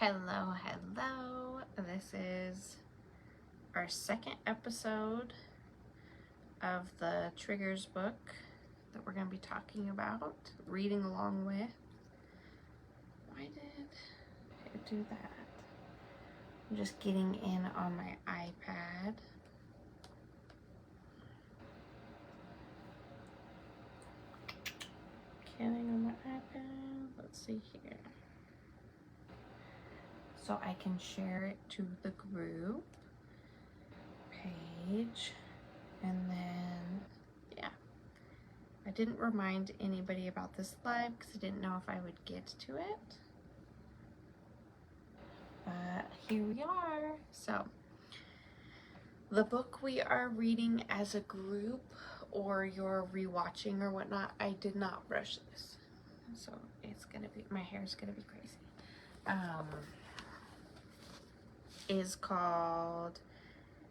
Hello, hello. This is our second episode of the Triggers book that we're going to be talking about, reading along with. Why did it do that? I'm just getting in on my iPad. Getting on my iPad. Let's see here. So I can share it to the group page, and then I didn't remind anybody about this live because I didn't know if I would get to it, but here we are. So the book we are reading as a group, or you're rewatching or whatnot, I did not brush this, so it's gonna be, my hair is gonna be crazy, is called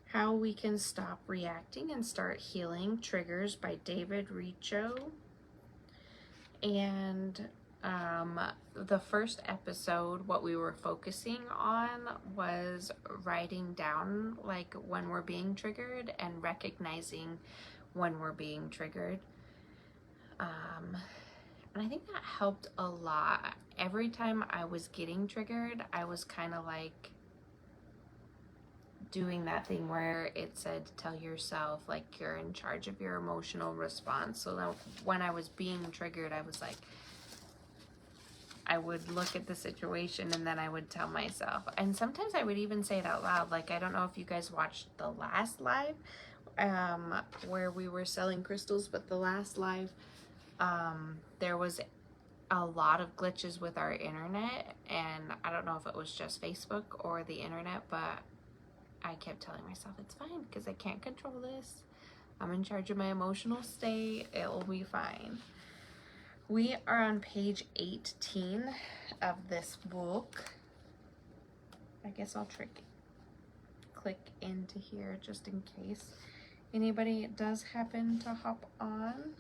How We Can Stop Reacting and Start Healing Triggers by David Richo. And the first episode, what we were focusing on was writing down like when we're being triggered and recognizing when we're being triggered. And I think that helped a lot. Every time I was getting triggered, I was kind of like doing that thing where it said tell yourself like you're in charge of your emotional response. So that when I was being triggered, I was like, I would look at the situation and then I would tell myself, and sometimes I would even say it out loud. Like, I don't know if you guys watched the last live where we were selling crystals, but the last live there was a lot of glitches with our internet, and I don't know if it was just Facebook or the internet, but I kept telling myself it's fine because I can't control this. I'm in charge of my emotional state. It'll be fine. We are on page 18 of this book. I guess I'll click into here just in case anybody does happen to hop on.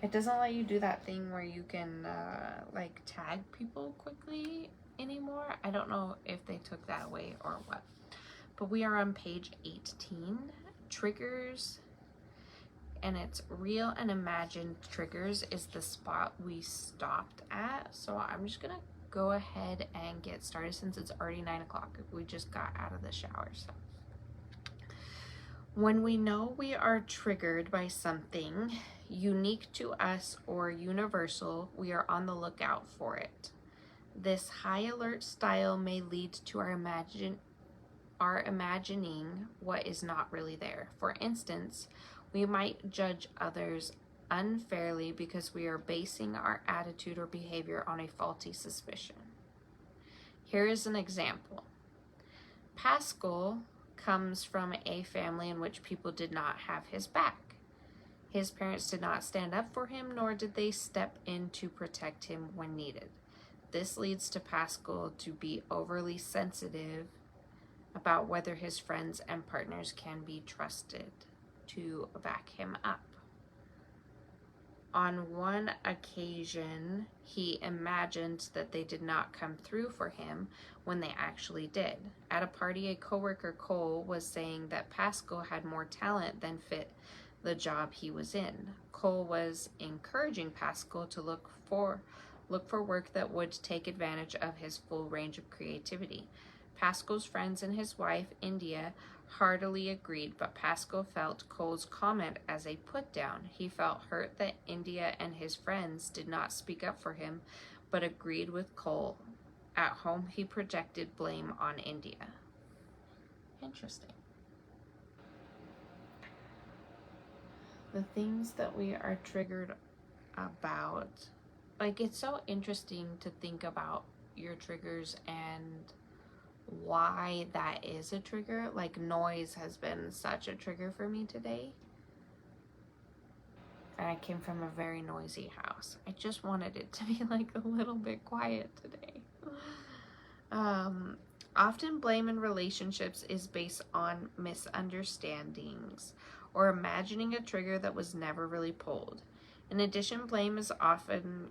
It doesn't let you do that thing where you can like tag people quickly anymore. I don't know if they took that away or what. But we are on page 18, triggers, and it's real and imagined triggers is the spot we stopped at. So I'm just gonna go ahead and get started since it's already 9 o'clock. We just got out of the shower. So when we know we are triggered by something unique to us or universal, we are on the lookout for it. This high alert style may lead to our imagining what is not really there. For instance, we might judge others unfairly because we are basing our attitude or behavior on a faulty suspicion. Here is an example. Pascal comes from a family in which people did not have his back. His parents did not stand up for him, nor did they step in to protect him when needed. This leads to Pascal to be overly sensitive about whether his friends and partners can be trusted to back him up. On one occasion, he imagined that they did not come through for him when they actually did. At a party, a coworker, Cole, was saying that Pascal had more talent than fit the job he was in. Cole was encouraging Pascal to look for work that would take advantage of his full range of creativity. Pascal's friends and his wife, India, heartily agreed, but Pascal felt Cole's comment as a put-down. He felt hurt that India and his friends did not speak up for him, but agreed with Cole. At home, he projected blame on India. Interesting. The things that we are triggered about, like, it's so interesting to think about your triggers and why that is a trigger. Like, noise has been such a trigger for me today. And I came from a very noisy house. I just wanted it to be like a little bit quiet today. Often blame in relationships is based on misunderstandings or imagining a trigger that was never really pulled. In addition, blame is often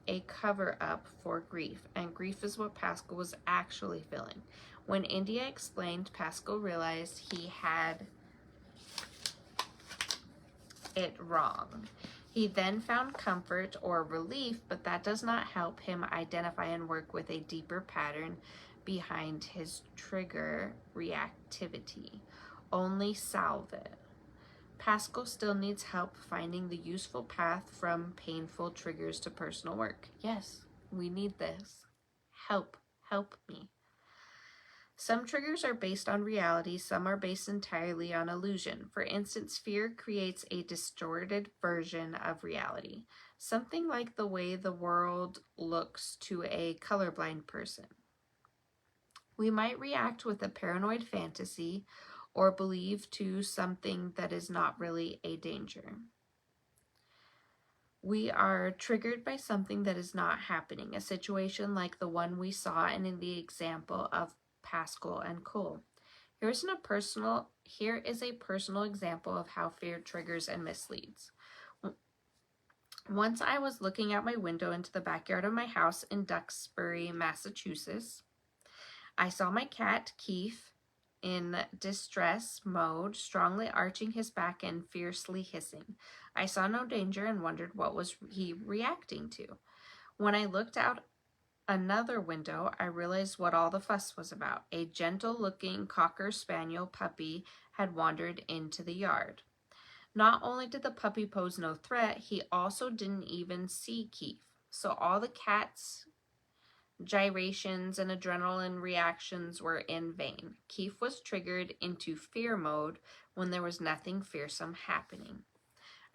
a cover-up for grief, and grief is what Pascal was actually feeling. When India explained, Pascal realized he had it wrong. He then found comfort or relief, but that does not help him identify and work with a deeper pattern behind his trigger reactivity. Only salve it. Pascal still needs help finding the useful path from painful triggers to personal work. Yes, we need this. Help me. Some triggers are based on reality, some are based entirely on illusion. For instance, fear creates a distorted version of reality, something like the way the world looks to a colorblind person. We might react with a paranoid fantasy or believe to something that is not really a danger. We are triggered by something that is not happening, a situation like the one we saw in the example of Pascal and Cole. Here is a personal example of how fear triggers and misleads. Once I was looking out my window into the backyard of my house in Duxbury, Massachusetts. I saw my cat, Keith, in distress mode, strongly arching his back and fiercely hissing. I saw no danger and wondered what was he reacting to. When I looked out another window, I realized what all the fuss was about. A gentle-looking Cocker Spaniel puppy had wandered into the yard. Not only did the puppy pose no threat, he also didn't even see Keith. So all the cat's gyrations and adrenaline reactions were in vain. Keith was triggered into fear mode when there was nothing fearsome happening.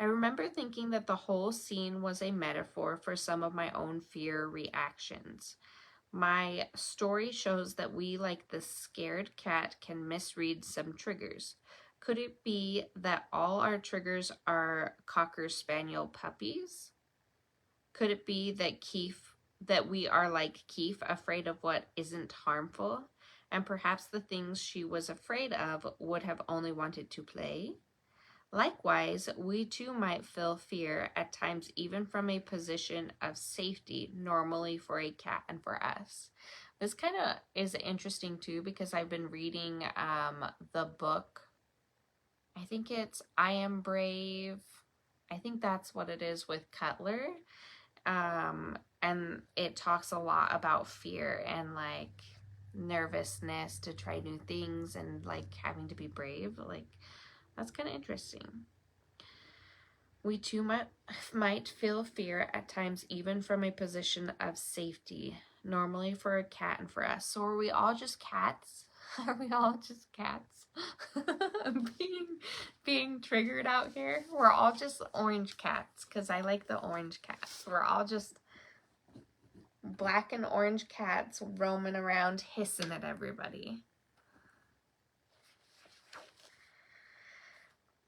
I remember thinking that the whole scene was a metaphor for some of my own fear reactions. My story shows that we, like the scared cat, can misread some triggers. Could it be that all our triggers are Cocker Spaniel puppies? Could it be that we are like Keith, afraid of what isn't harmful, and perhaps the things she was afraid of would have only wanted to play? Likewise, we too might feel fear at times, even from a position of safety, normally for a cat and for us. This kind of is interesting too, because I've been reading the book. I think it's I Am Brave. I think that's what it is, with Cutler. And it talks a lot about fear and like nervousness to try new things and like having to be brave. Like, that's kind of interesting. We too might feel fear at times, even from a position of safety, normally for a cat and for us. So are we all just cats? Are we all just cats being triggered out here? We're all just orange cats, because I like the orange cats. We're all just black and orange cats roaming around hissing at everybody.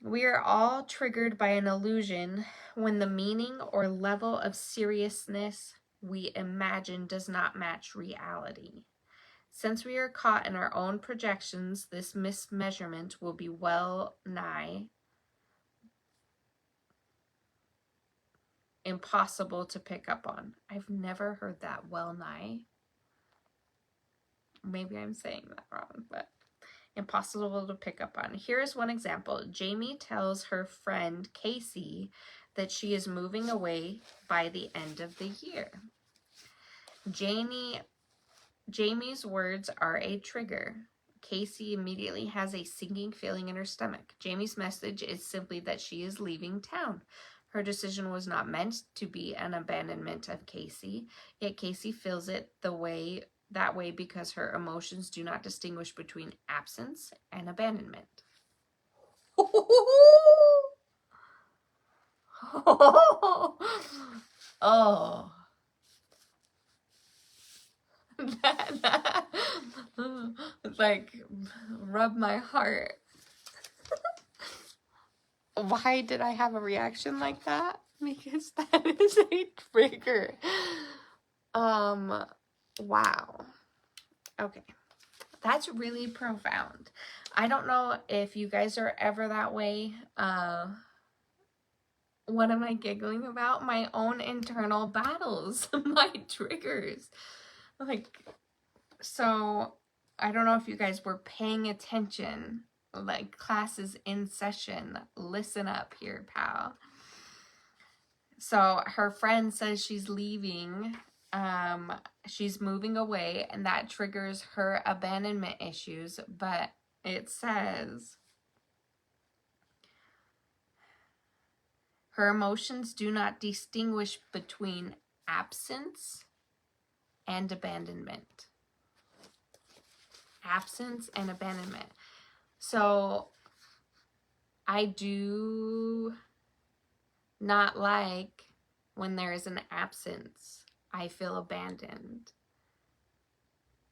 We are all triggered by an illusion when the meaning or level of seriousness we imagine does not match reality. Since we are caught in our own projections, this mismeasurement will be well nigh impossible to pick up on. I've never heard that, well nigh. Maybe I'm saying that wrong, but impossible to pick up on. Here is one example. Jamie tells her friend Casey that she is moving away by the end of the year. Jamie's words are a trigger. Casey immediately has a sinking feeling in her stomach. Jamie's message is simply that she is leaving town. Her decision was not meant to be an abandonment of Casey, yet Casey feels it that way because her emotions do not distinguish between absence and abandonment. Oh. that like rub my heart. Why did I have a reaction like that? Because that is a trigger. Wow. Okay. That's really profound. I don't know if you guys are ever that way. What am I giggling about? My own internal battles, my triggers. Like, so I don't know if you guys were paying attention. Like, classes in session. Listen up here, pal. So her friend says she's leaving. She's moving away, and that triggers her abandonment issues. But it says her emotions do not distinguish between absence and abandonment. Absence and abandonment. So I do not like when there is an absence. I feel abandoned.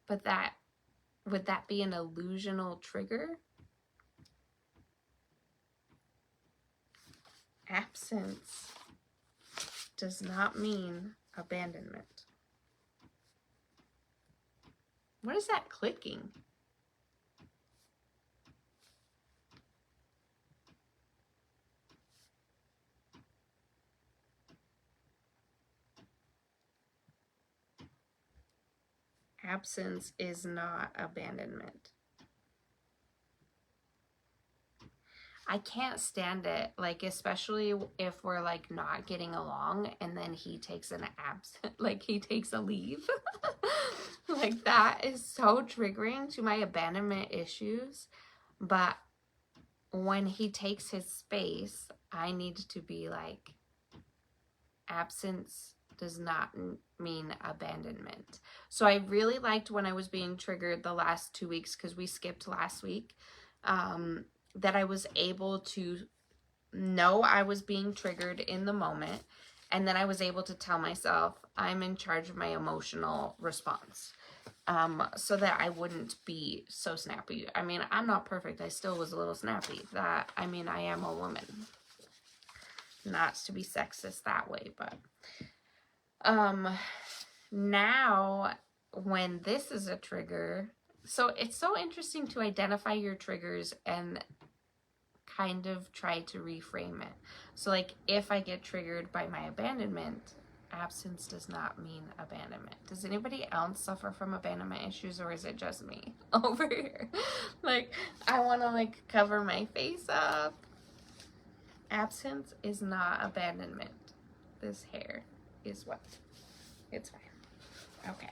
But that, would that be an illusional trigger? Absence does not mean abandonment. What is that clicking? Absence is not abandonment. I can't stand it, like, especially if we're like not getting along and then he takes an absent, like he takes a leave. Like, that is so triggering to my abandonment issues. But when he takes his space, I need to be like, absence does not mean abandonment. So I really liked when I was being triggered the last 2 weeks, because we skipped last week, that I was able to know I was being triggered in the moment, and then I was able to tell myself I'm in charge of my emotional response, so that I wouldn't be so snappy. I mean, I'm not perfect. I still was a little snappy. That, I mean, I am a woman. Not to be sexist that way, but now when this is a trigger, so it's so interesting to identify your triggers and kind of try to reframe it. So like, if I get triggered by my abandonment, absence does not mean abandonment. Does anybody else suffer from abandonment issues, or is it just me over here? Like, I want to like cover my face up. Absence is not abandonment. This hair is what? It's fine. Okay.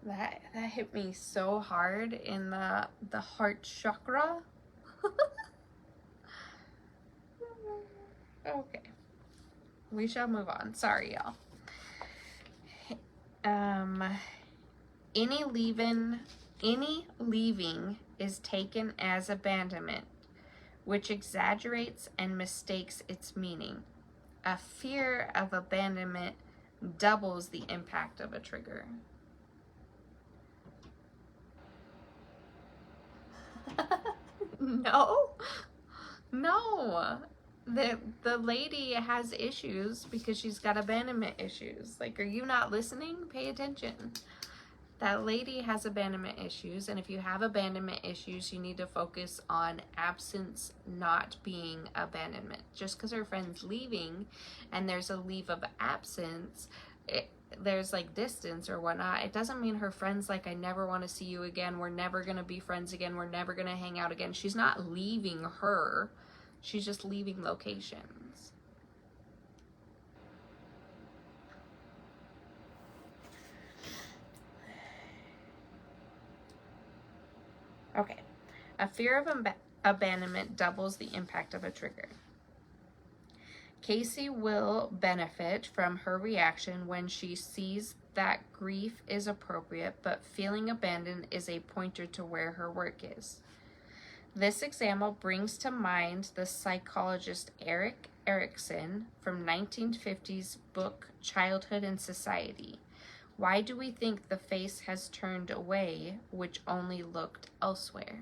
That hit me so hard in the heart chakra. Okay. We shall move on. Sorry, y'all. Any leaving is taken as abandonment, which exaggerates and mistakes its meaning. A fear of abandonment doubles the impact of a trigger. No. The lady has issues because she's got abandonment issues. Like, are you not listening? Pay attention. That lady has abandonment issues, and if you have abandonment issues, you need to focus on absence not being abandonment. Just because her friend's leaving and there's a leave of absence, there's like distance or whatnot, it doesn't mean her friend's like, I never want to see you again, we're never going to be friends again, we're never going to hang out again. She's not leaving her, she's just leaving locations. Okay. A fear of abandonment doubles the impact of a trigger. Casey will benefit from her reaction when she sees that grief is appropriate, but feeling abandoned is a pointer to where her work is. This example brings to mind the psychologist Erik Erikson from 1950s book Childhood and Society. Why do we think the face has turned away which only looked elsewhere?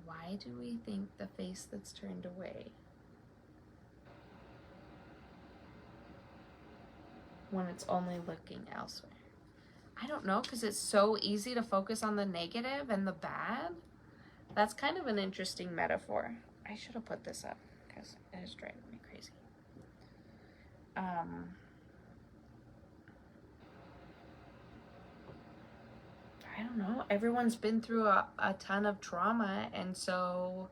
Why do we think the face that's turned away when it's only looking elsewhere? I don't know, because it's so easy to focus on the negative and the bad. That's kind of an interesting metaphor. I should have put this up because it is driving me crazy. I don't know. Everyone's been through a ton of trauma, and so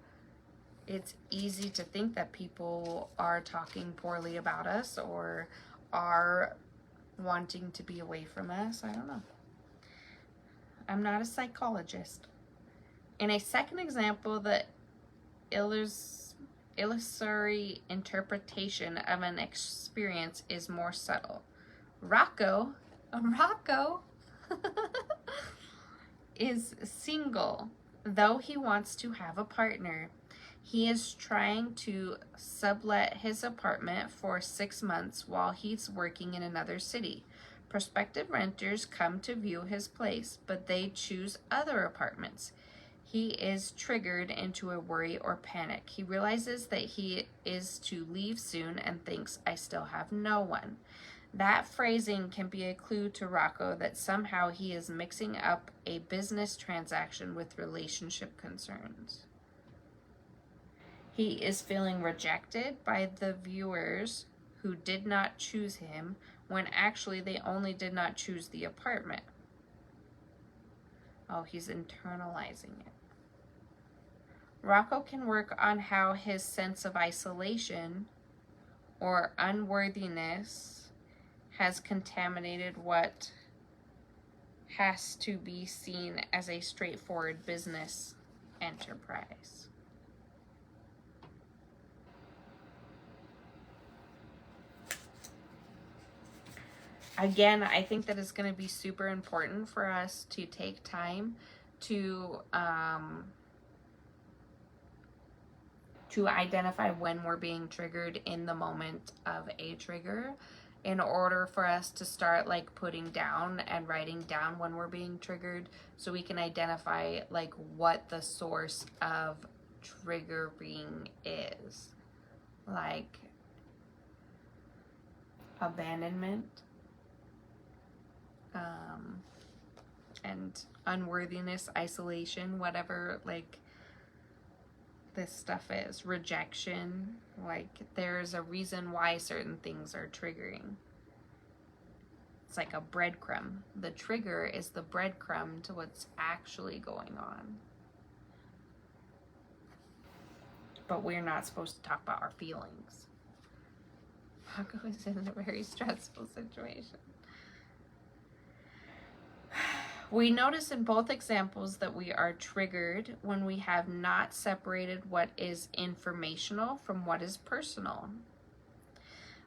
it's easy to think that people are talking poorly about us or are wanting to be away from us. I don't know. I'm not a psychologist. In a second example, the illusory interpretation of an experience is more subtle. Rocco is single, though he wants to have a partner. He is trying to sublet his apartment for 6 months while he's working in another city. Prospective renters come to view his place, but they choose other apartments. He is triggered into a worry or panic. He realizes that he is to leave soon and thinks, I still have no one. That phrasing can be a clue to Rocco that somehow he is mixing up a business transaction with relationship concerns. He is feeling rejected by the viewers who did not choose him when actually they only did not choose the apartment. Oh, he's internalizing it. Rocco can work on how his sense of isolation or unworthiness has contaminated what has to be seen as a straightforward business enterprise. Again, I think that it's going to be super important for us to take time to identify when we're being triggered in the moment of a trigger, in order for us to start like putting down and writing down when we're being triggered, so we can identify like what the source of triggering is. Like abandonment, and unworthiness, isolation, whatever like this stuff is, rejection. Like there's a reason why certain things are triggering. It's like a breadcrumb. The trigger is the breadcrumb to what's actually going on. But we're not supposed to talk about our feelings. Paco is in a very stressful situation. We notice in both examples that we are triggered when we have not separated what is informational from what is personal.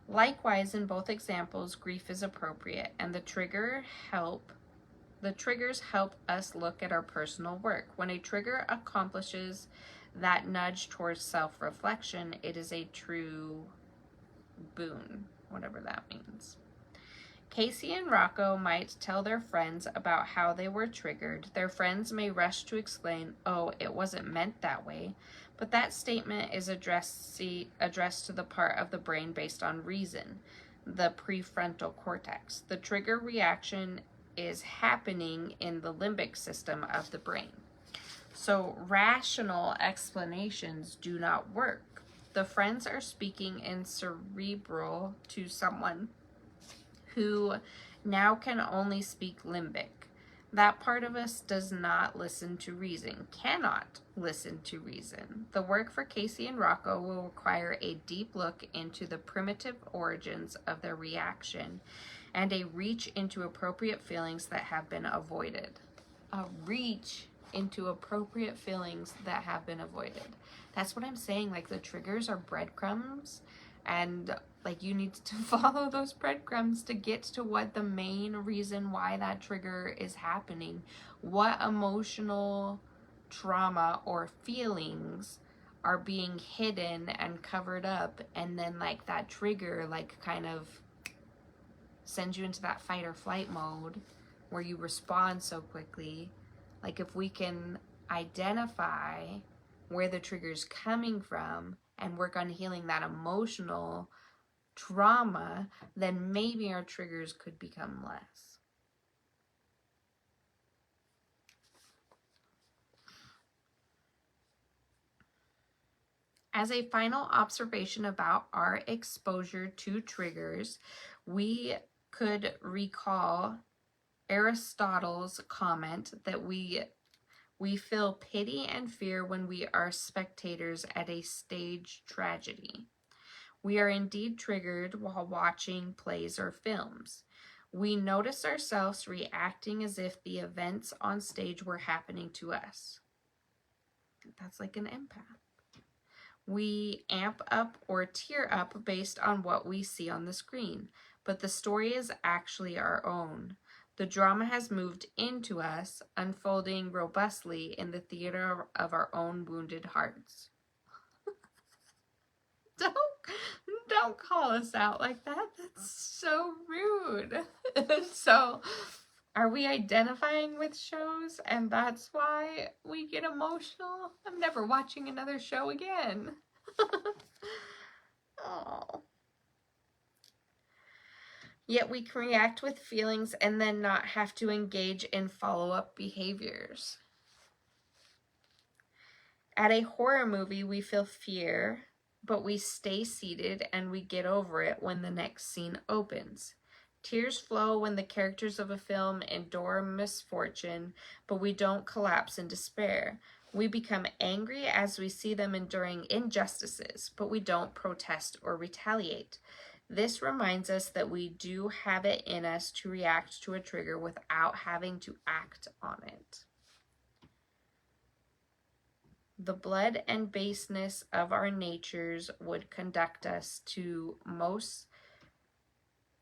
Likewise, in both examples, grief is appropriate, and the triggers help us look at our personal work. When a trigger accomplishes that nudge towards self-reflection, it is a true boon, whatever that means. Casey and Rocco might tell their friends about how they were triggered. Their friends may rush to explain, oh, it wasn't meant that way. But that statement is addressed to the part of the brain based on reason, the prefrontal cortex. The trigger reaction is happening in the limbic system of the brain. So rational explanations do not work. The friends are speaking in cerebral to someone who now can only speak limbic. That part of us does not listen to reason, cannot listen to reason. The work for Casey and Rocco will require a deep look into the primitive origins of their reaction and a reach into appropriate feelings that have been avoided. A reach into appropriate feelings that have been avoided. That's what I'm saying. Like the triggers are breadcrumbs, and like you need to follow those breadcrumbs to get to what the main reason why that trigger is happening. What emotional trauma or feelings are being hidden and covered up, and then like that trigger like kind of sends you into that fight or flight mode where you respond so quickly. Like if we can identify where the trigger's coming from and work on healing that emotional trauma, then maybe our triggers could become less. As a final observation about our exposure to triggers, we could recall Aristotle's comment that we feel pity and fear when we are spectators at a stage tragedy. We are indeed triggered while watching plays or films. We notice ourselves reacting as if the events on stage were happening to us. That's like an empath. We amp up or tear up based on what we see on the screen, but the story is actually our own. The drama has moved into us, unfolding robustly in the theater of our own wounded hearts. Don't call us out like that. That's so rude. So, are we identifying with shows and that's why we get emotional? I'm never watching another show again. Oh. Yet we can react with feelings and then not have to engage in follow-up behaviors. At a horror movie, we feel fear, but we stay seated and we get over it when the next scene opens. Tears flow when the characters of a film endure misfortune, but we don't collapse in despair. We become angry as we see them enduring injustices, but we don't protest or retaliate. This reminds us that we do have it in us to react to a trigger without having to act on it. The blood and baseness of our natures would conduct us to most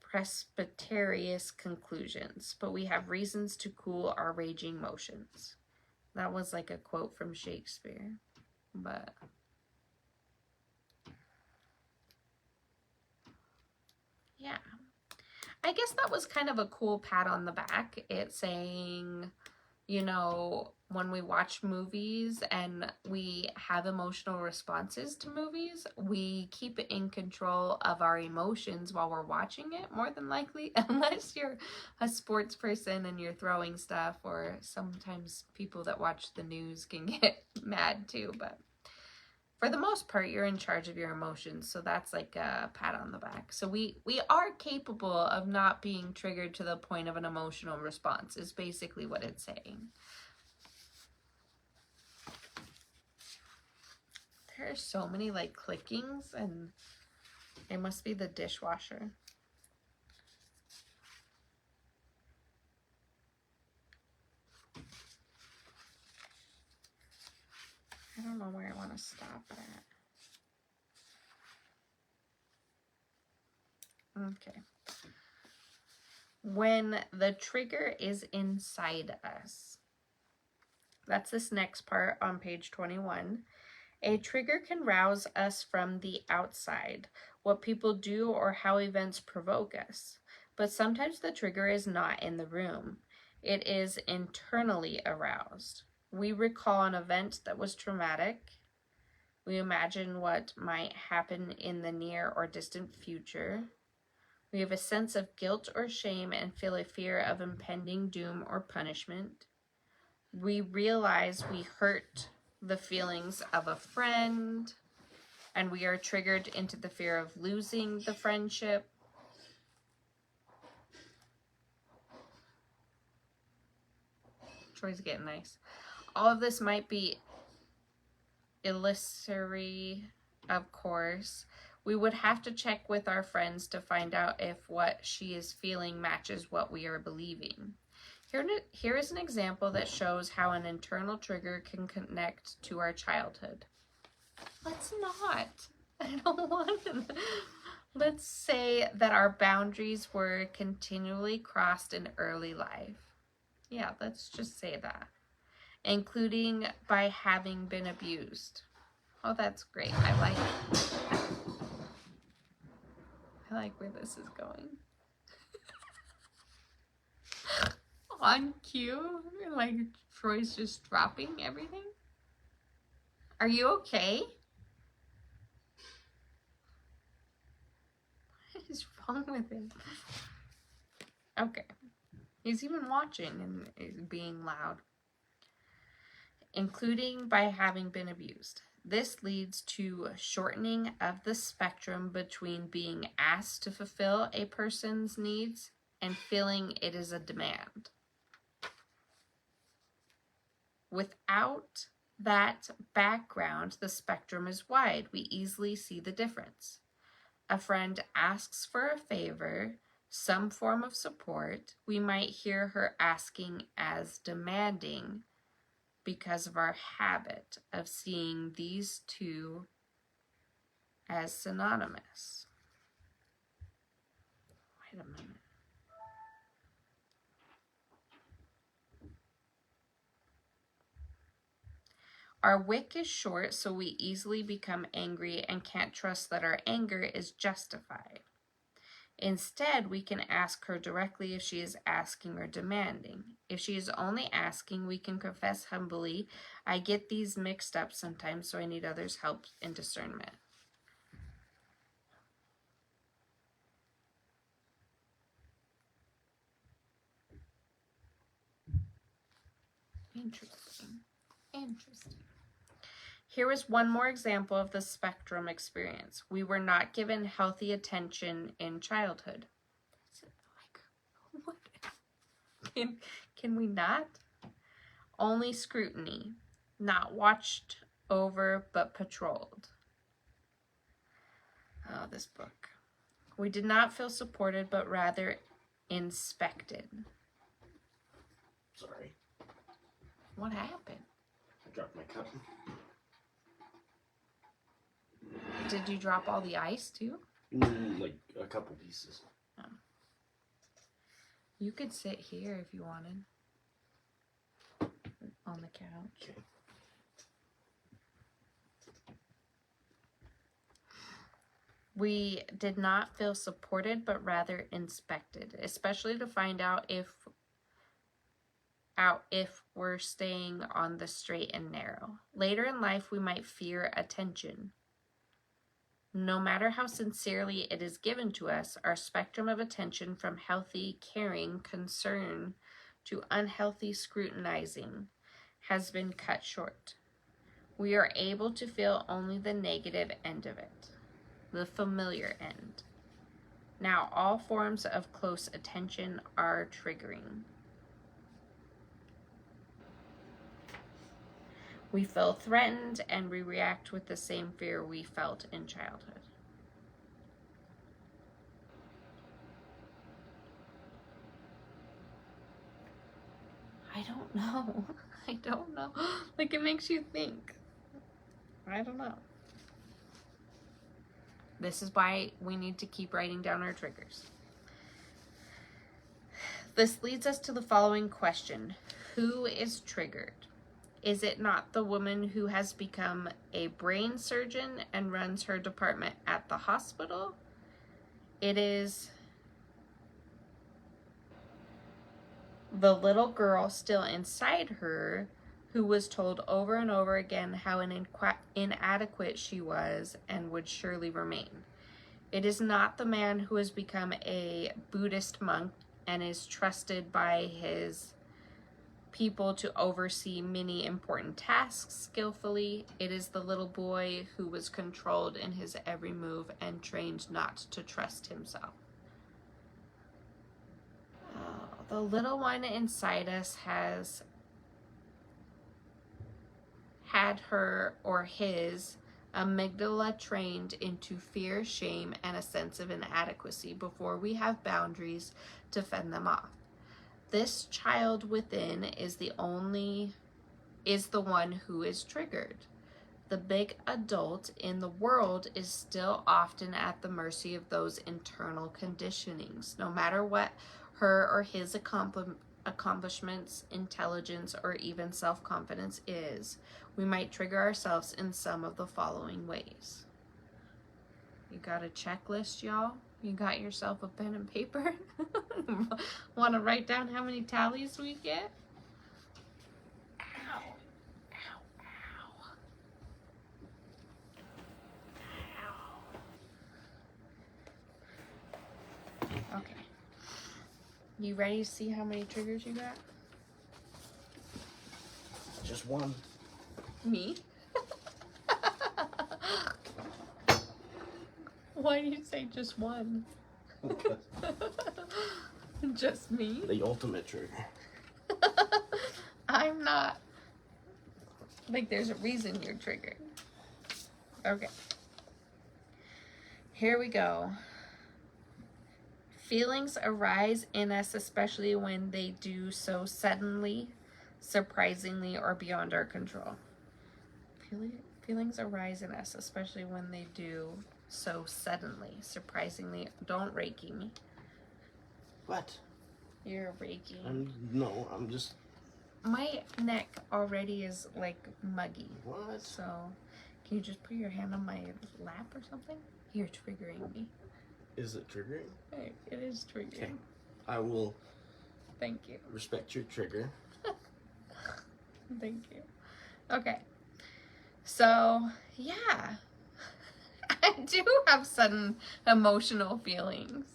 precipitous conclusions, but we have reasons to cool our raging motions. That was like a quote from Shakespeare, but yeah. I guess that was kind of a cool pat on the back. It's saying, you know, when we watch movies and we have emotional responses to movies, we keep it in control of our emotions while we're watching it, more than likely, unless you're a sports person and you're throwing stuff, or sometimes people that watch the news can get mad too, but for the most part, you're in charge of your emotions, so that's like a pat on the back. So we are capable of not being triggered to the point of an emotional response, is basically what it's saying. There are so many like clickings, and it must be the dishwasher. I don't know where I want to stop at. Okay. When the trigger is inside us. That's this next part on page 21. A trigger can rouse us from the outside, what people do or how events provoke us. But sometimes the trigger is not in the room. It is internally aroused. We recall an event that was traumatic. We imagine what might happen in the near or distant future. We have a sense of guilt or shame and feel a fear of impending doom or punishment. We realize we hurt the feelings of a friend, and we are triggered into the fear of losing the friendship. Troy's getting nice. All of this might be illusory, of course. We would have to check with our friends to find out if what she is feeling matches what we are believing. Here is an example that shows how an internal trigger can connect to our childhood. Let's not. I don't want to. Let's say that our boundaries were continually crossed in early life. Yeah, let's just say that. Including by having been abused. Oh, that's great. I like where this is going. On cue, like Troy's just dropping everything. Are you okay? What is wrong with him? Okay. He's even watching and is being loud. Including by having been abused. This leads to a shortening of the spectrum between being asked to fulfill a person's needs and feeling it is a demand. Without that background, the spectrum is wide. We easily see the difference. A friend asks for a favor, some form of support. We might hear her asking as demanding because of our habit of seeing these two as synonymous. Wait a minute. Our wick is short, so we easily become angry and can't trust that our anger is justified. Instead, we can ask her directly if she is asking or demanding. If she is only asking, we can confess humbly, I get these mixed up sometimes, so I need others' help in discernment. Interesting. Here is one more example of the spectrum experience. We were not given healthy attention in childhood. Like, what? Can we not? Only scrutiny, not watched over but patrolled. Oh, this book. We did not feel supported but rather inspected. Sorry. What happened? I dropped my cup. Did you drop all the ice too? Like a couple pieces. Oh. You could sit here if you wanted. On the couch. Okay. We did not feel supported, but rather inspected, especially to find out if we're staying on the straight and narrow. Later in life, we might fear attention. No matter how sincerely it is given to us, our spectrum of attention from healthy, caring, concern to unhealthy scrutinizing has been cut short. We are able to feel only the negative end of it, the familiar end. Now, all forms of close attention are triggering. We feel threatened and we react with the same fear we felt in childhood. I don't know. I don't know. Like, it makes you think. I don't know. This is why we need to keep writing down our triggers. This leads us to the following question. Who is triggered? Is it not the woman who has become a brain surgeon and runs her department at the hospital? It is the little girl still inside her who was told over and over again how inadequate she was and would surely remain. It is not the man who has become a Buddhist monk and is trusted by his people to oversee many important tasks skillfully. It is the little boy who was controlled in his every move and trained not to trust himself. The little one inside us has had her or his amygdala trained into fear, shame, and a sense of inadequacy before we have boundaries to fend them off. This child within is the one who is triggered. The big adult in the world is still often at the mercy of those internal conditionings, no matter what her or his accomplishments, intelligence, or even self-confidence is. We might trigger ourselves in some of the following ways. You got a checklist, y'all? You got yourself a pen and paper? Want to write down how many tallies we get? Ow. Ow, ow. Ow. Okay. You ready to see how many triggers you got? Just one. Me? Why do you say just one? Just me? The ultimate trigger. I'm not. Like, there's a reason you're triggered. Okay. Here we go. Feelings arise in us, especially when they do so suddenly, surprisingly, or beyond our control. Feelings arise in us, especially when they do so suddenly, surprisingly. Don't reiki me. What? You're reiki. No, I'm just... My neck already is like muggy. What? So, can you just put your hand on my lap or something? You're triggering me. Is it triggering? It is triggering. Okay. I will Thank you. respect your trigger. Thank you. Okay. So, yeah. I do have sudden emotional feelings.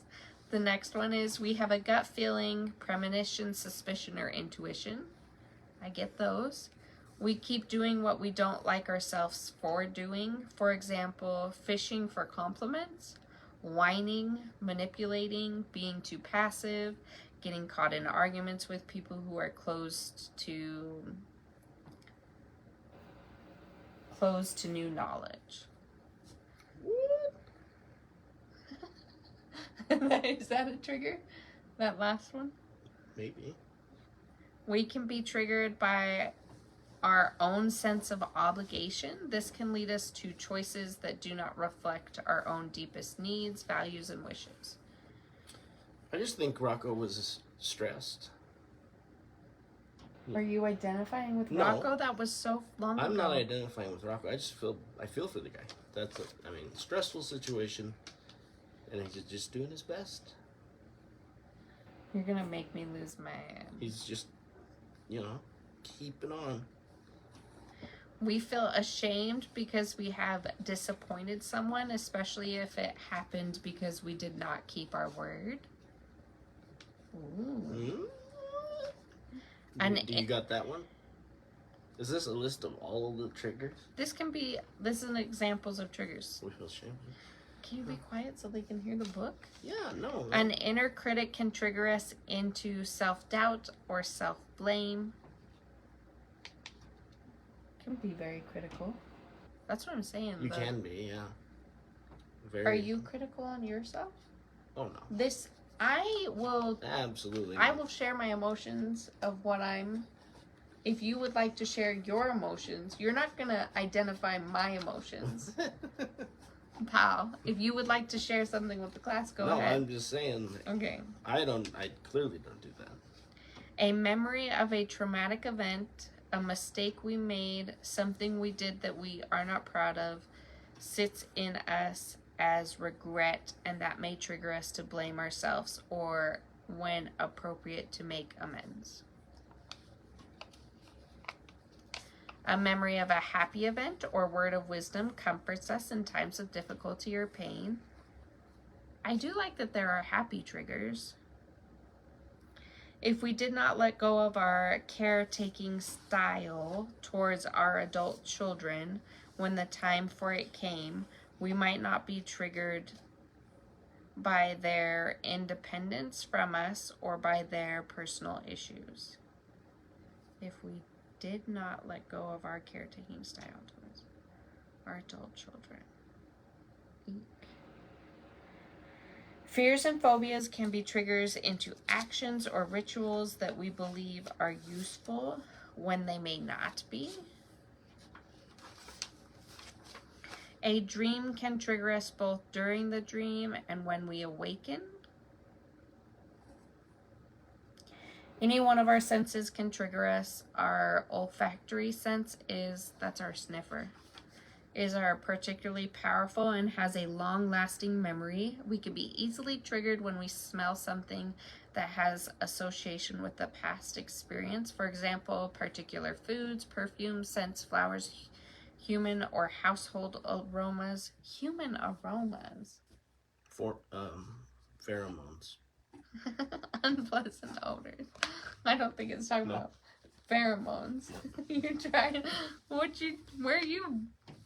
The next one is we have a gut feeling, premonition, suspicion, or intuition. I get those. We keep doing what we don't like ourselves for doing. For example, fishing for compliments, whining, manipulating, being too passive, getting caught in arguments with people who are closed to new knowledge. What? Is that a trigger? That last one? Maybe. We can be triggered by our own sense of obligation. This can lead us to choices that do not reflect our own deepest needs, values, and wishes. I just think Rocco was stressed. Are you identifying with No. Rocco? That was so long ago. I'm not identifying with Rocco. I feel for the guy. That's it. I mean, stressful situation, and he's just doing his best. You're gonna make me lose my... He's just, keeping on. We feel ashamed because we have disappointed someone, especially if it happened because we did not keep our word. Ooh. Mm? Do you got that one? Is this a list of all of the triggers? This is an examples of triggers. We feel shame. Can you be quiet so they can hear the book? Yeah, no. An inner critic can trigger us into self-doubt or self-blame. Can be very critical. That's what I'm saying. You can be, yeah. Very. Are you critical on yourself? Oh no. I will Absolutely. I will share my emotions of what I'm. If you would like to share your emotions, you're not gonna identify my emotions. Pal, if you would like to share something with the class, go ahead. No, I'm just saying. Okay. I clearly don't do that. A memory of a traumatic event, a mistake we made, something we did that we are not proud of, sits in us as regret, and that may trigger us to blame ourselves or, when appropriate, to make amends. A memory of a happy event or word of wisdom comforts us in times of difficulty or pain. I do like that there are happy triggers. If we did not let go of our caretaking style towards our adult children when the time for it came, we might not be triggered by their independence from us or by their personal issues. If we did not let go of our caretaking style towards our adult children. Eek. Fears and phobias can be triggers into actions or rituals that we believe are useful when they may not be. A dream can trigger us both during the dream and when we awaken. Any one of our senses can trigger us. Our olfactory sense that's our sniffer, is our particularly powerful and has a long-lasting memory. We can be easily triggered when we smell something that has association with the past experience. For example, particular foods, perfumes, scents, flowers, human or household aromas. Human aromas. Pheromones. Unpleasant odors. I don't think it's talking about pheromones. You're trying.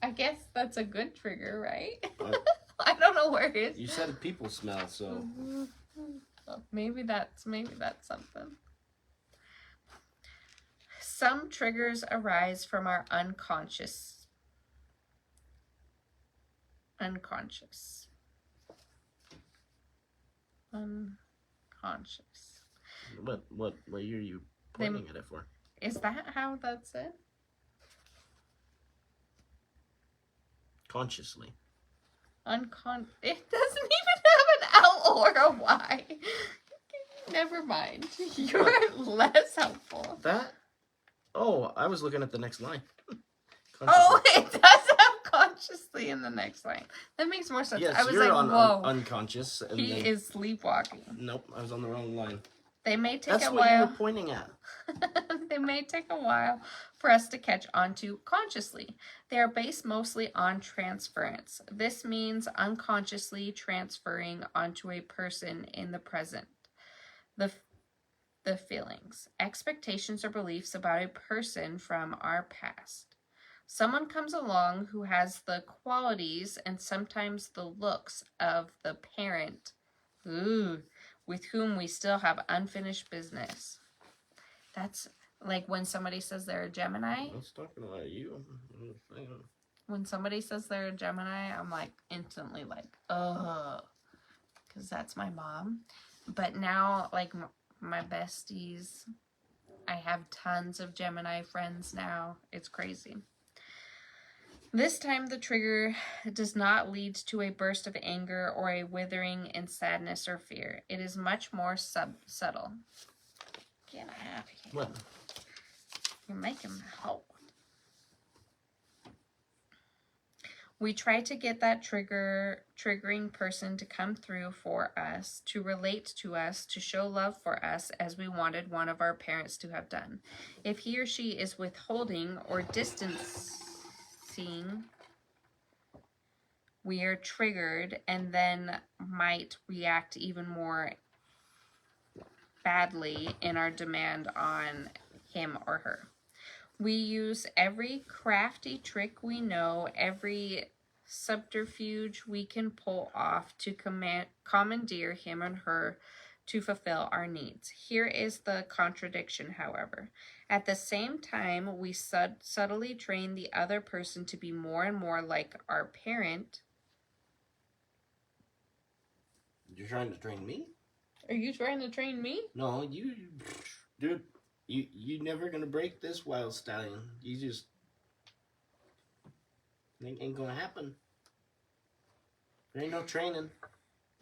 I guess that's a good trigger, right? I don't know no worries. You said people smell, so Maybe that's something. Some triggers arise from our unconscious. Unconscious. what are you pointing at it for? Is that how that's it? Consciously. It doesn't even have an L or a Y. Never mind. You're less helpful. That? Oh, I was looking at the next line. Oh, it does have consciously in the next line. That makes more sense. Yes, I was you're like, whoa. unconscious. And He then, is sleepwalking. Nope, I was on the wrong line. They may take That's a what you while. were pointing at. They may take a while for us to catch on to consciously. They are based mostly on transference. This means unconsciously transferring onto a person in the present. The feelings, expectations, or beliefs about a person from our past. Someone comes along who has the qualities and sometimes the looks of the parent, with whom we still have unfinished business. That's like when somebody says they're a Gemini. I was talking about you. When somebody says they're a Gemini, I'm like instantly like, ugh, because that's my mom. But now, like my besties, I have tons of Gemini friends now. It's crazy. This time, the trigger does not lead to a burst of anger or a withering in sadness or fear. It is much more subtle. Get out of here. What? You're making me hot. We try to get that triggering person to come through for us, to relate to us, to show love for us as we wanted one of our parents to have done. If he or she is withholding or distancing, we are triggered and then might react even more badly in our demand on him or her. We use every crafty trick we know, every subterfuge we can pull off to commandeer him and her to fulfill our needs. Here is the contradiction, however. At the same time, we subtly train the other person to be more and more like our parent. You're trying to train me? Are you trying to train me? No, dude. You never gonna break this wild stallion. You just ain't gonna happen. There ain't no training.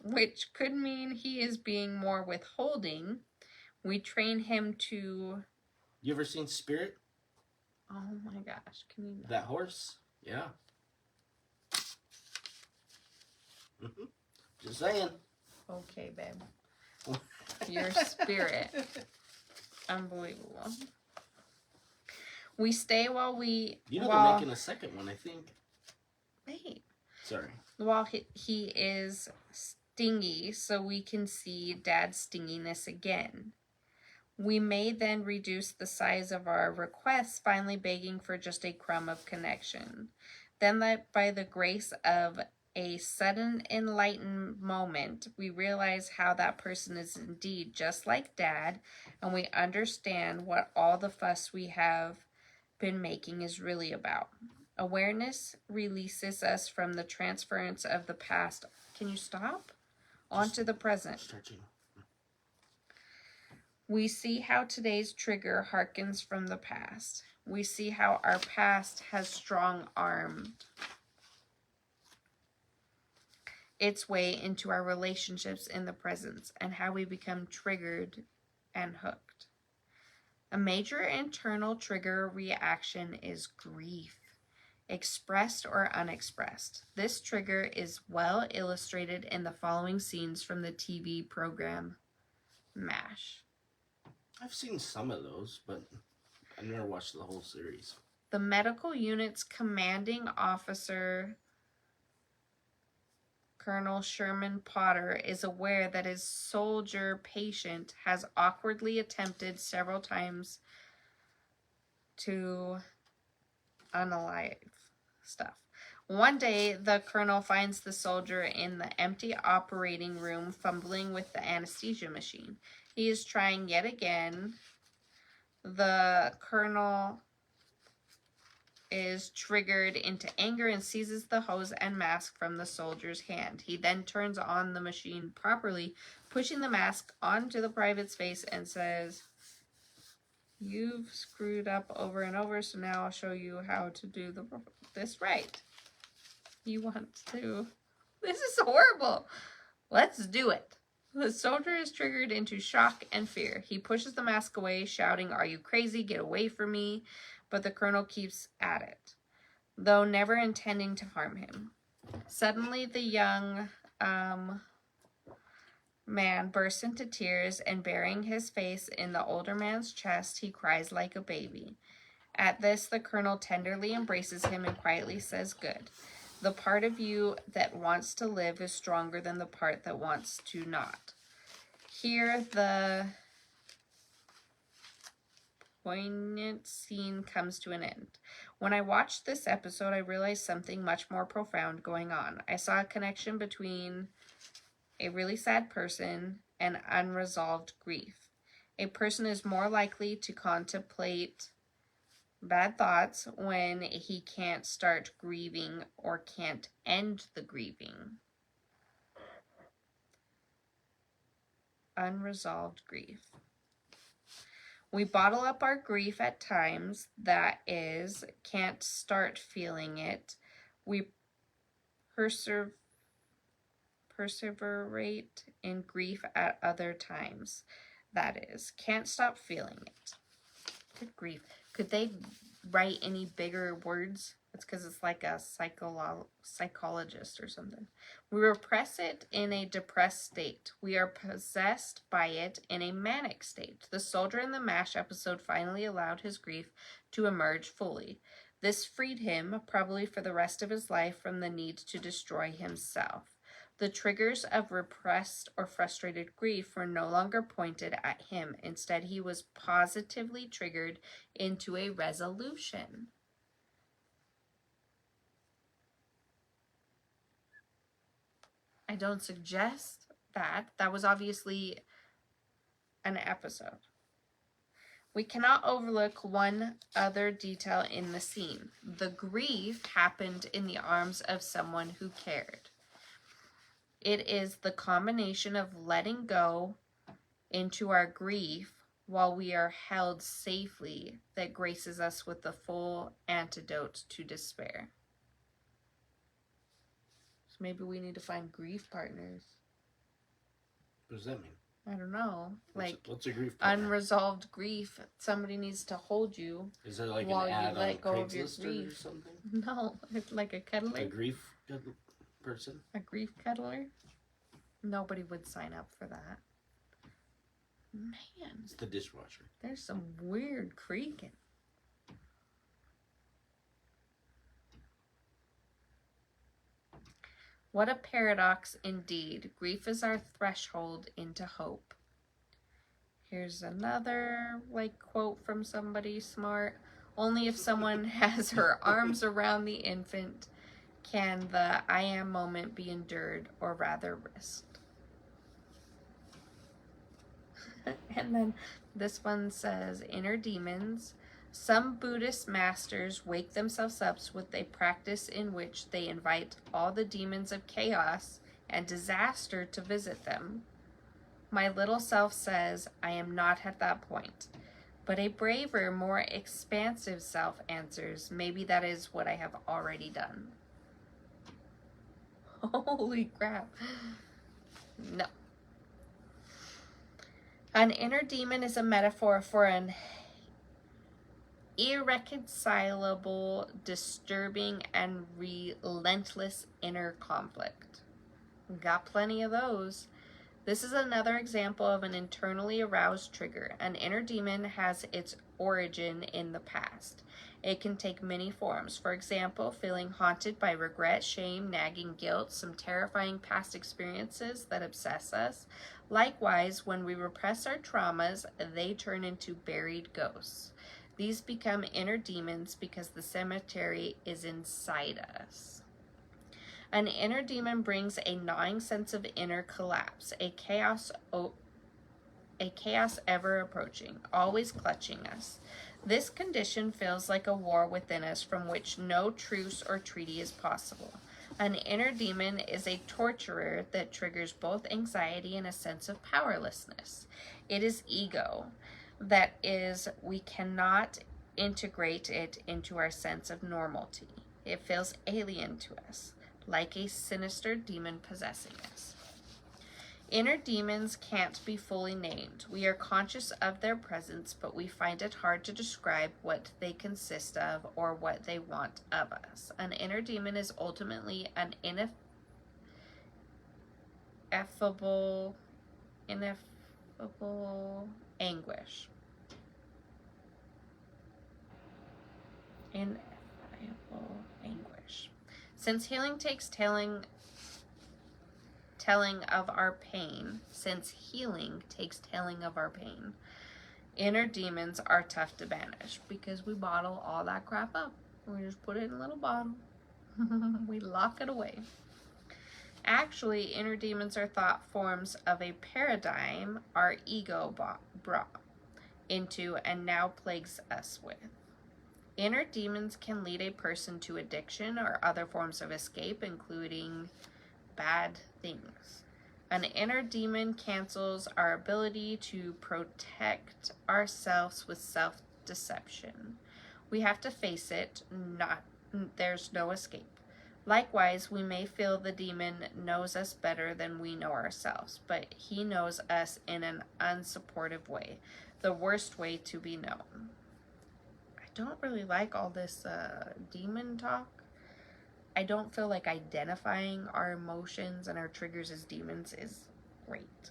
Which could mean he is being more withholding. We train him to... You ever seen Spirit? Oh my gosh, can you... That horse? Yeah. Just saying. Okay, babe. Your spirit. Unbelievable. We stay while we... You know they're making a second one, I think. Wait. Sorry. While he is stingy, so we can see Dad's stinginess again. We may then reduce the size of our requests, finally begging for just a crumb of connection. Then, by the grace of a sudden enlightened moment, we realize how that person is indeed just like Dad, and we understand what all the fuss we have been making is really about. Awareness releases us from the transference of the past. Can you stop? Onto the present. Stretching. We see how today's trigger harkens from the past. We see how our past has strong-armed its way into our relationships in the present and how we become triggered and hooked. A major internal trigger reaction is grief, expressed or unexpressed. This trigger is well illustrated in the following scenes from the TV program MASH. I've seen some of those, but I've never watched the whole series. The medical unit's commanding officer, Colonel Sherman Potter, is aware that his soldier patient has awkwardly attempted several times to unalive stuff. One day, the colonel finds the soldier in the empty operating room fumbling with the anesthesia machine. He is trying yet again. The colonel is triggered into anger and seizes the hose and mask from the soldier's hand. He then turns on the machine properly, pushing the mask onto the private's face and says, "You've screwed up over and over, so now I'll show you how to do this right. You want to... This is horrible. Let's do it." The soldier is triggered into shock and fear. He pushes the mask away, shouting, "Are you crazy? Get away from me." But the colonel keeps at it, though never intending to harm him. Suddenly, the young man bursts into tears, and burying his face in the older man's chest, he cries like a baby. At this, the colonel tenderly embraces him and quietly says, "Good. The part of you that wants to live is stronger than the part that wants to not." Here, the poignant scene comes to an end. When I watched this episode, I realized something much more profound going on. I saw a connection between a really sad person and unresolved grief. A person is more likely to contemplate bad thoughts when he can't start grieving or can't end the grieving. Unresolved grief. We bottle up our grief at times, that is, can't start feeling it. We perseverate in grief at other times, that is, can't stop feeling it. Good grief. Could they write any bigger words? It's because it's like a psychologist or something. We repress it in a depressed state. We are possessed by it in a manic state. The soldier in the MASH episode finally allowed his grief to emerge fully. This freed him, probably for the rest of his life, from the need to destroy himself. The triggers of repressed or frustrated grief were no longer pointed at him. Instead, he was positively triggered into a resolution. I don't suggest that. That was obviously an episode. We cannot overlook one other detail in the scene. The grief happened in the arms of someone who cared. It is the combination of letting go into our grief while we are held safely that graces us with the full antidote to despair. So maybe we need to find grief partners. What does that mean? I don't know. What's a grief partner? Unresolved grief. Somebody needs to hold you. Is there like while an ad you let on go of your Craigslist grief or something? No, it's like a cuddler. A grief person? A grief cuddler? Nobody would sign up for that. Man, It's the dishwasher. there's some weird creaking. What a paradox indeed. Grief is our threshold into hope. Here's another quote from somebody smart. Only if someone has her arms around the infant can the I am moment be endured, or rather risked. And then this one says, inner demons. Some Buddhist masters wake themselves up with a practice in which they invite all the demons of chaos and disaster to visit them. My little self says I am not at that point. But a braver, more expansive self answers, maybe that is what I have already done. Holy crap. No. An inner demon is a metaphor for an irreconcilable, disturbing, and relentless inner conflict. Got plenty of those. This is another example of an internally aroused trigger. An inner demon has its origin in the past. It can take many forms. For example, feeling haunted by regret, shame, nagging guilt, some terrifying past experiences that obsess us. Likewise, when we repress our traumas, they turn into buried ghosts. These become inner demons because the cemetery is inside us. An inner demon brings a gnawing sense of inner collapse, a chaos ever approaching, always clutching us. This condition feels like a war within us from which no truce or treaty is possible. An inner demon is a torturer that triggers both anxiety and a sense of powerlessness. It is ego. That is, we cannot integrate it into our sense of normality. It feels alien to us, like a sinister demon possessing us. Inner demons can't be fully named. We are conscious of their presence, but we find it hard to describe what they consist of or what they want of us. An inner demon is ultimately an ineffable anguish. Ineffable anguish. Since healing takes telling of our pain, inner demons are tough to banish because we bottle all that crap up. We just put it in a little bottle. We lock it away. Actually, inner demons are thought forms of a paradigm our ego brought into and now plagues us with. Inner demons can lead a person to addiction or other forms of escape, including bad things. An inner demon cancels our ability to protect ourselves with self-deception. We have to face it, there's no escape. Likewise, we may feel the demon knows us better than we know ourselves, but he knows us in an unsupportive way, the worst way to be known. I don't really like all this demon talk. I don't feel like identifying our emotions and our triggers as demons is great.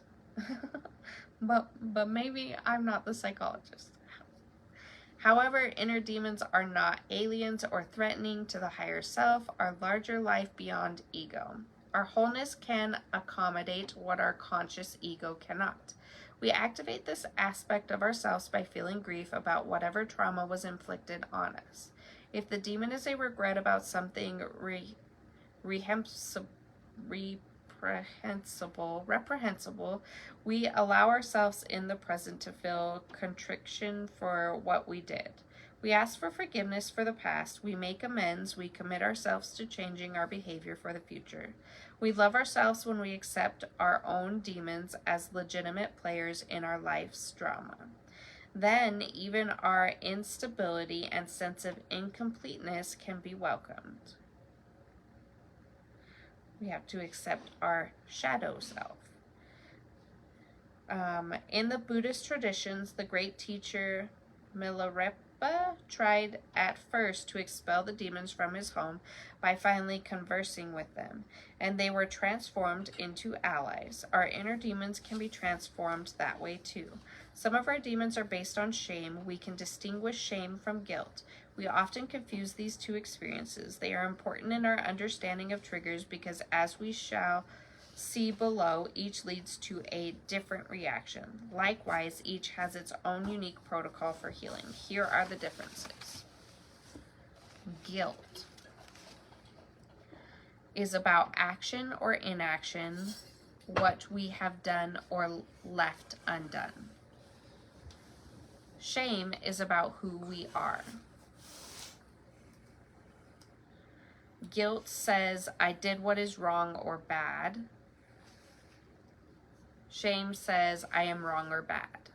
but maybe I'm not the psychologist. However, inner demons are not aliens or threatening to the higher self, our larger life beyond ego. Our wholeness can accommodate what our conscious ego cannot. We activate this aspect of ourselves by feeling grief about whatever trauma was inflicted on us. If the demon is a regret about something reprehensible, we allow ourselves in the present to feel contrition for what we did. We ask for forgiveness for the past. We make amends. We commit ourselves to changing our behavior for the future. We love ourselves when we accept our own demons as legitimate players in our life's drama. Then even our instability and sense of incompleteness can be welcomed. We have to accept our shadow self. In the Buddhist traditions, the great teacher Milarepa tried at first to expel the demons from his home by finally conversing with them, and they were transformed into allies. Our inner demons can be transformed that way too. Some of our demons are based on shame. We can distinguish shame from guilt. We often confuse these two experiences. They are important in our understanding of triggers because, as we shall see below, each leads to a different reaction. Likewise, each has its own unique protocol for healing. Here are the differences. Guilt is about action or inaction, what we have done or left undone. Shame is about who we are. Guilt says, I did what is wrong or bad. Shame says, I am wrong or bad.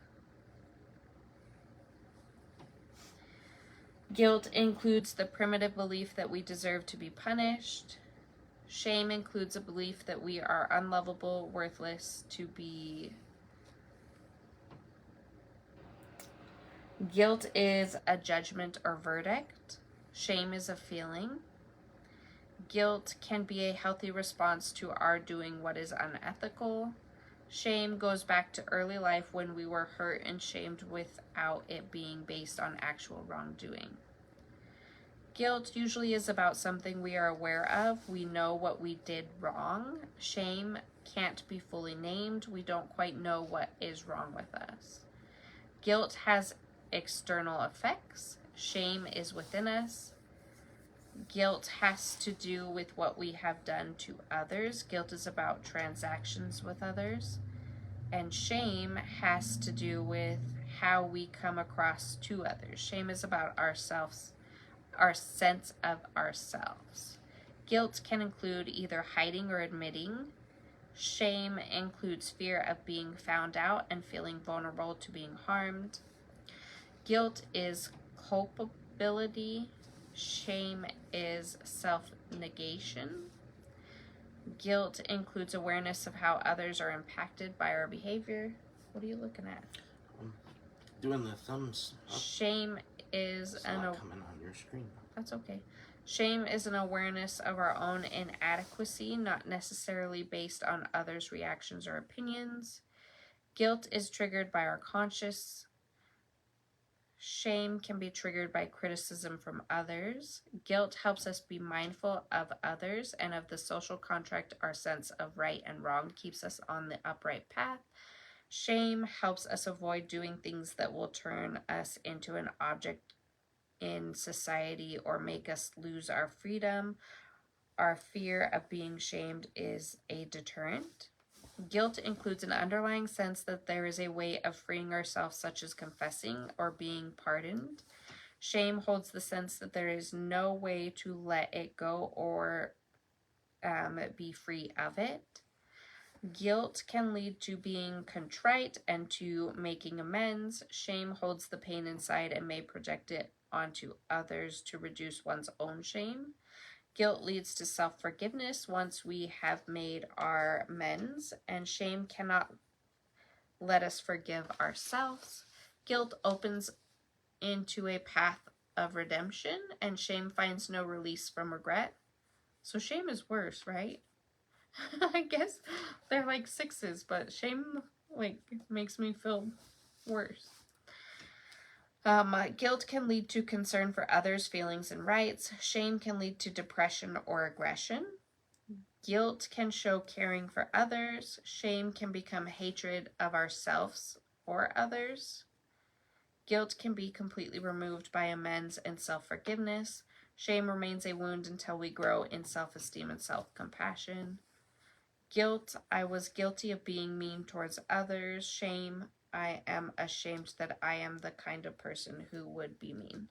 Guilt includes the primitive belief that we deserve to be punished. Shame includes a belief that we are unlovable, worthless, to be. Guilt is a judgment or verdict. Shame is a feeling. Guilt can be a healthy response to our doing what is unethical. Shame goes back to early life when we were hurt and shamed without it being based on actual wrongdoing. Guilt usually is about something we are aware of. We know what we did wrong. Shame can't be fully named. We don't quite know what is wrong with us. Guilt has external effects. Shame is within us. Guilt has to do with what we have done to others. Guilt is about transactions with others. And shame has to do with how we come across to others. Shame is about ourselves, our sense of ourselves. Guilt can include either hiding or admitting. Shame includes fear of being found out and feeling vulnerable to being harmed. Guilt is culpability. Shame is self-negation. Guilt includes awareness of how others are impacted by our behavior. What are you looking at? Doing the thumbs up. Shame is It's not coming on your screen. That's okay. Shame is an awareness of our own inadequacy, not necessarily based on others' reactions or opinions. Guilt is triggered by our conscious. Shame can be triggered by criticism from others. Guilt helps us be mindful of others and of the social contract. Our sense of right and wrong keeps us on the upright path. Shame helps us avoid doing things that will turn us into an object in society or make us lose our freedom. Our fear of being shamed is a deterrent. Guilt includes an underlying sense that there is a way of freeing ourselves, such as confessing or being pardoned. Shame holds the sense that there is no way to let it go or be free of it. Guilt can lead to being contrite and to making amends. Shame holds the pain inside and may project it onto others to reduce one's own shame. Guilt leads to self-forgiveness once we have made our amends, and shame cannot let us forgive ourselves. Guilt opens into a path of redemption, and shame finds no release from regret. So shame is worse, right? I guess they're like sixes, but shame makes me feel worse. Guilt can lead to concern for others' feelings and rights. Shame can lead to depression or aggression. Guilt can show caring for others. Shame can become hatred of ourselves or others. Guilt can be completely removed by amends and self-forgiveness. Shame remains a wound until we grow in self-esteem and self-compassion. Guilt, I was guilty of being mean towards others. Shame, I am ashamed that I am the kind of person who would be mean.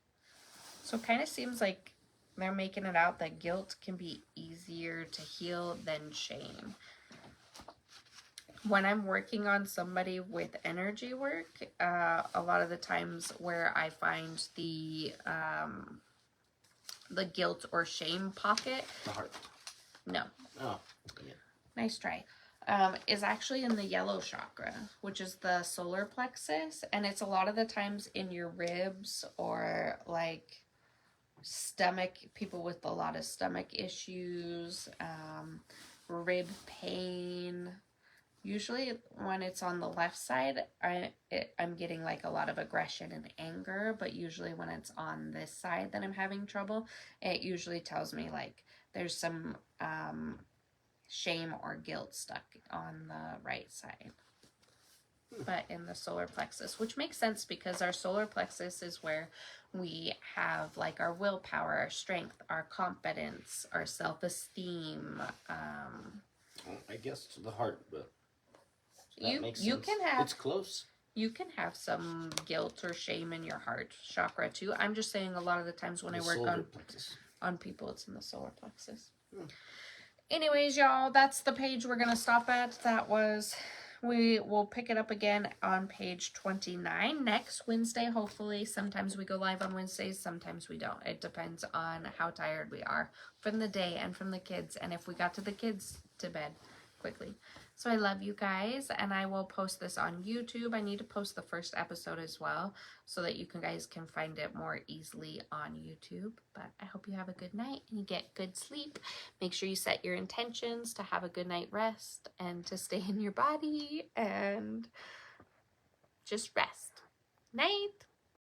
So it kind of seems like they're making it out that guilt can be easier to heal than shame. When I'm working on somebody with energy work, a lot of the times where I find the guilt or shame pocket. The heart. No. Oh, yeah. Nice try. Is actually in the yellow chakra, which is the solar plexus, and it's a lot of the times in your ribs or like stomach, people with a lot of stomach issues, rib pain. Usually when it's on the left side, I'm getting like a lot of aggression and anger, but usually when it's on this side that I'm having trouble, it usually tells me like there's some shame or guilt stuck on the right side, but in the solar plexus, which makes sense because our solar plexus is where we have like our willpower, our strength, our confidence, our self-esteem. I guess to the heart, but you makes sense. Can have, it's close. You can have some guilt or shame in your heart chakra too. I'm just saying a lot of the times when I work on people, it's in the solar plexus. Anyways, y'all, that's the page we're going to stop at. We will pick it up again on page 29 next Wednesday, hopefully. Sometimes we go live on Wednesdays, sometimes we don't. It depends on how tired we are from the day and from the kids, and if we got to the kids to bed quickly. So I love you guys, and I will post this on YouTube. I need to post the first episode as well so that you guys can find it more easily on YouTube. But I hope you have a good night and you get good sleep. Make sure you set your intentions to have a good night rest and to stay in your body and just rest. Night.